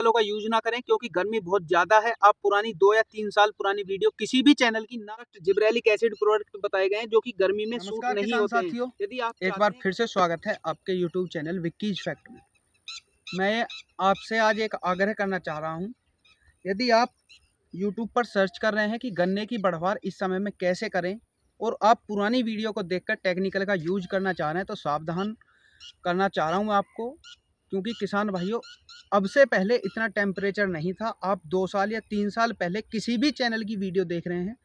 केमिकलों का यूज ना करें क्योंकि गर्मी बहुत ज्यादा है। आप पुरानी 2 या 3 साल पुरानी वीडियो किसी भी चैनल की ना जिब्रेलिक एसिड प्रोडक्ट बताए गए हैं जो कि गर्मी में सूट नमस्कार नहीं किसान होते हैं। साथियों, यदि आप एक बार फिर से स्वागत है आपके YouTube चैनल विक्कीज फैक्ट में। मैं आपसे आज एक आग्रह करना चाह रहा हूं, यदि आप YouTube पर सर्च कर रहे हैं कि गन्ने की बढ़वार इस समय में कैसे करें और आप पुरानी वीडियो को देखकर टेक्निकल का यूज करना चाह रहे हैं तो सावधान करना चाह रहा हूं आपको, क्योंकि किसान भाइयों अब से पहले इतना टेम्परेचर नहीं था। आप 2 साल या 3 साल पहले किसी भी चैनल की वीडियो देख रहे हैं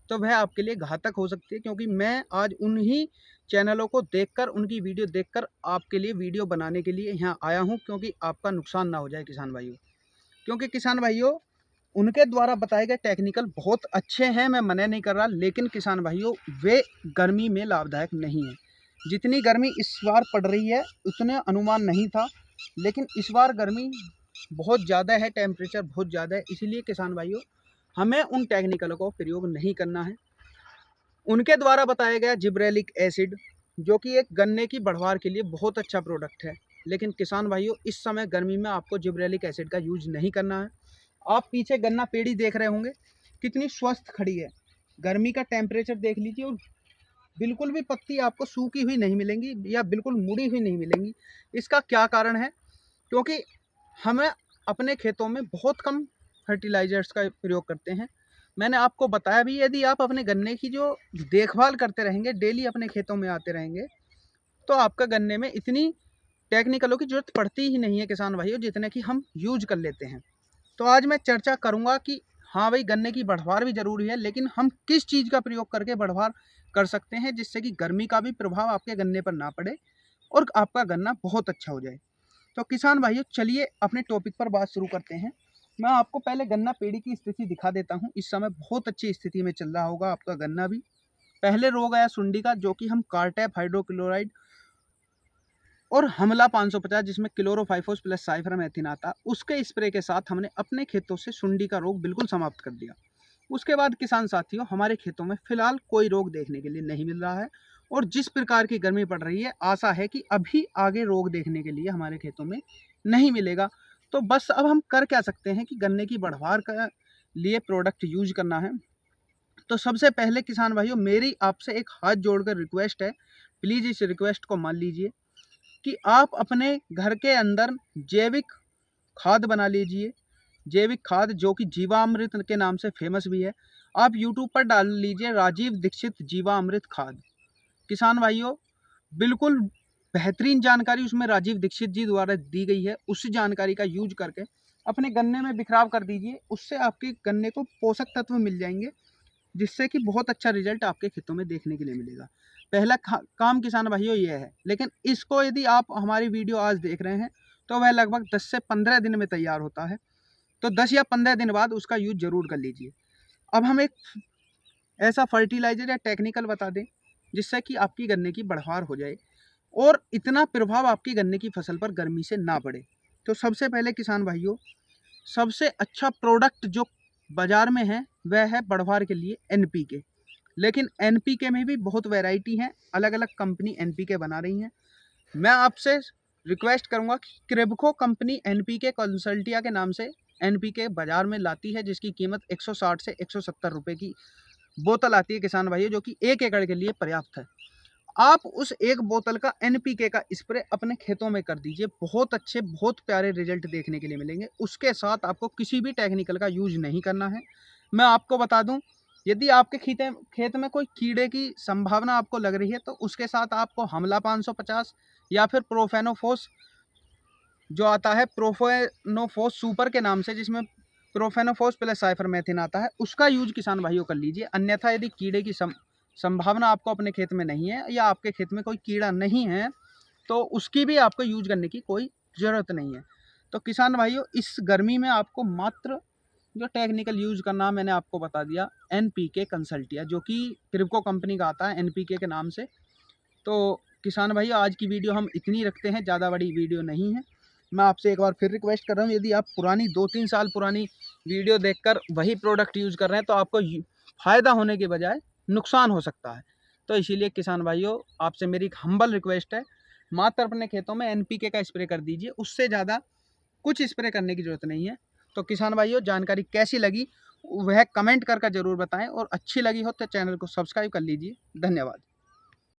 तो वह आपके लिए घातक हो सकती है, क्योंकि मैं आज उन्हीं चैनलों को देखकर, उनकी वीडियो देखकर आपके लिए वीडियो बनाने के लिए यहाँ आया हूँ, क्योंकि आपका नुकसान ना हो जाए किसान भाइयों। क्योंकि किसान भाइयों उनके द्वारा बताए गए टेक्निकल बहुत अच्छे हैं, मैं मना नहीं कर रहा, लेकिन किसान भाइयों वे गर्मी में लाभदायक नहीं है। जितनी गर्मी इस बार पड़ रही है उतने अनुमान नहीं था, लेकिन इस बार गर्मी बहुत ज़्यादा है, टेम्परेचर बहुत ज़्यादा है। इसीलिए किसान भाइयों हमें उन टेक्निकलों को प्रयोग नहीं करना है। उनके द्वारा बताया गया जिब्रेलिक एसिड, जो कि एक गन्ने की बढ़वार के लिए बहुत अच्छा प्रोडक्ट है, लेकिन किसान भाइयों इस समय गर्मी में आपको जिब्रेलिक एसिड का यूज नहीं करना है। आप पीछे गन्ना पेड़ी देख रहे होंगे कितनी स्वस्थ खड़ी है। गर्मी का टेम्परेचर देख लीजिए और बिल्कुल भी पत्ती आपको सूखी हुई नहीं मिलेंगी या बिल्कुल मुड़ी हुई नहीं मिलेंगी। इसका क्या कारण है? क्योंकि हमें अपने खेतों में बहुत कम फर्टिलाइजर्स का प्रयोग करते हैं। मैंने आपको बताया भी, यदि आप अपने गन्ने की जो देखभाल करते रहेंगे, डेली अपने खेतों में आते रहेंगे, तो आपका गन्ने में इतनी टेक्निकलों की जरूरत पड़ती ही नहीं है किसान भाइयों, जितने की हम यूज कर लेते हैं। तो आज मैं चर्चा करूंगा कि हाँ भाई, गन्ने की बढ़वार भी जरूरी है, लेकिन हम किस चीज़ का प्रयोग करके बढ़वार कर सकते हैं जिससे कि गर्मी का भी प्रभाव आपके गन्ने पर ना पड़े और आपका गन्ना बहुत अच्छा हो जाए। तो किसान भाइयों चलिए अपने टॉपिक पर बात शुरू करते हैं। मैं आपको पहले गन्ना पेड़ी की स्थिति दिखा देता हूं। इस समय बहुत अच्छी स्थिति में चल रहा होगा आपका गन्ना भी। पहले रोग आया सुंडी का, जो कि हम कार्टेप हाइड्रोक्लोराइड और हमला 550, जिसमें क्लोरोफाइफोस प्लस साइफरमेथ्रिन आता, उसके स्प्रे के साथ हमने अपने खेतों से सुंडी का रोग बिल्कुल समाप्त कर दिया। उसके बाद किसान साथियों हमारे खेतों में फिलहाल कोई रोग देखने के लिए नहीं मिल रहा है, और जिस प्रकार की गर्मी पड़ रही है आशा है कि अभी आगे रोग देखने के लिए हमारे खेतों में नहीं मिलेगा। तो बस अब हम कर क्या सकते हैं कि गन्ने की बढ़वार का लिए प्रोडक्ट यूज करना है। तो सबसे पहले किसान भाइयों मेरी आपसे एक हाथ जोड़कर रिक्वेस्ट है, प्लीज़ इस रिक्वेस्ट को मान लीजिए कि आप अपने घर के अंदर जैविक खाद बना लीजिए। जैविक खाद जो कि जीवामृत के नाम से फेमस भी है। आप यूट्यूब पर डाल लीजिए राजीव दीक्षित जीवामृत खाद। किसान भाइयों बिल्कुल बेहतरीन जानकारी उसमें राजीव दीक्षित जी द्वारा दी गई है। उस जानकारी का यूज करके अपने गन्ने में बिखराव कर दीजिए। उससे आपके गन्ने को पोषक तत्व मिल जाएंगे, जिससे कि बहुत अच्छा रिजल्ट आपके खेतों में देखने के लिए मिलेगा। पहला काम किसान भाइयों ये है, लेकिन इसको यदि आप हमारी वीडियो आज देख रहे हैं तो वह लगभग 10 से 15 दिन में तैयार होता है। तो 10 या 15 दिन बाद उसका यूज जरूर कर लीजिए। अब हम एक ऐसा फर्टिलाइजर या टेक्निकल बता दें जिससे कि आपकी गन्ने की बढ़वार हो जाए और इतना प्रभाव आपकी गन्ने की फसल पर गर्मी से ना पड़े। तो सबसे पहले किसान भाइयों सबसे अच्छा प्रोडक्ट जो बाजार में है वह है बढ़वार के लिए एनपीके। लेकिन एनपीके में भी बहुत वैरायटी है, अलग अलग कंपनी एनपीके बना रही हैं। मैं आपसे रिक्वेस्ट करूंगा कि क्रेबको कंपनी एनपीके कंसल्टिया के नाम से एनपीके बाजार में लाती है, जिसकी कीमत 160 से 170 रुपये की बोतल आती है किसान भाइयों, जो कि 1 एकड़ के लिए पर्याप्त है। आप उस एक बोतल का एनपीके का स्प्रे अपने खेतों में कर दीजिए, बहुत अच्छे बहुत प्यारे रिजल्ट देखने के लिए मिलेंगे। उसके साथ आपको किसी भी टेक्निकल का यूज नहीं करना है। मैं आपको बता दूं, यदि आपके खेत में कोई कीड़े की संभावना आपको लग रही है तो उसके साथ आपको हमला 550 या फिर प्रोफेनोफोस जो आता है, प्रोफेनोफोस सुपर के नाम से, जिसमें प्रोफेनोफोस प्लस साइफरमेथ्रिन आता है, उसका यूज किसान भाइयों कर लीजिए। अन्यथा यदि कीड़े की संभावना आपको अपने खेत में नहीं है या आपके खेत में कोई कीड़ा नहीं है तो उसकी भी आपको यूज करने की कोई ज़रूरत नहीं है। तो किसान भाइयों इस गर्मी में आपको मात्र जो टेक्निकल यूज करना मैंने आपको बता दिया, एनपीके कंसल्टिया, जो कि क्रिप्को कंपनी का आता है एनपीके के नाम से। तो किसान भाइयों आज की वीडियो हम इतनी रखते हैं, ज़्यादा बड़ी वीडियो नहीं है। मैं आपसे एक बार फिर रिक्वेस्ट कर रहा हूँ, यदि आप पुरानी 2-3 साल पुरानी वीडियो देखकर वही प्रोडक्ट यूज़ कर रहे हैं तो आपको फ़ायदा होने के बजाय नुकसान हो सकता है। तो इसीलिए किसान भाइयों आपसे मेरी एक हम्बल रिक्वेस्ट है, मात्र अपने खेतों में एनपीके का स्प्रे कर दीजिए। उससे ज़्यादा कुछ स्प्रे करने की ज़रूरत नहीं है। तो किसान भाइयों, जानकारी कैसी लगी वह कमेंट कर ज़रूर बताएं, और अच्छी लगी हो तो चैनल को सब्सक्राइब कर लीजिए। धन्यवाद।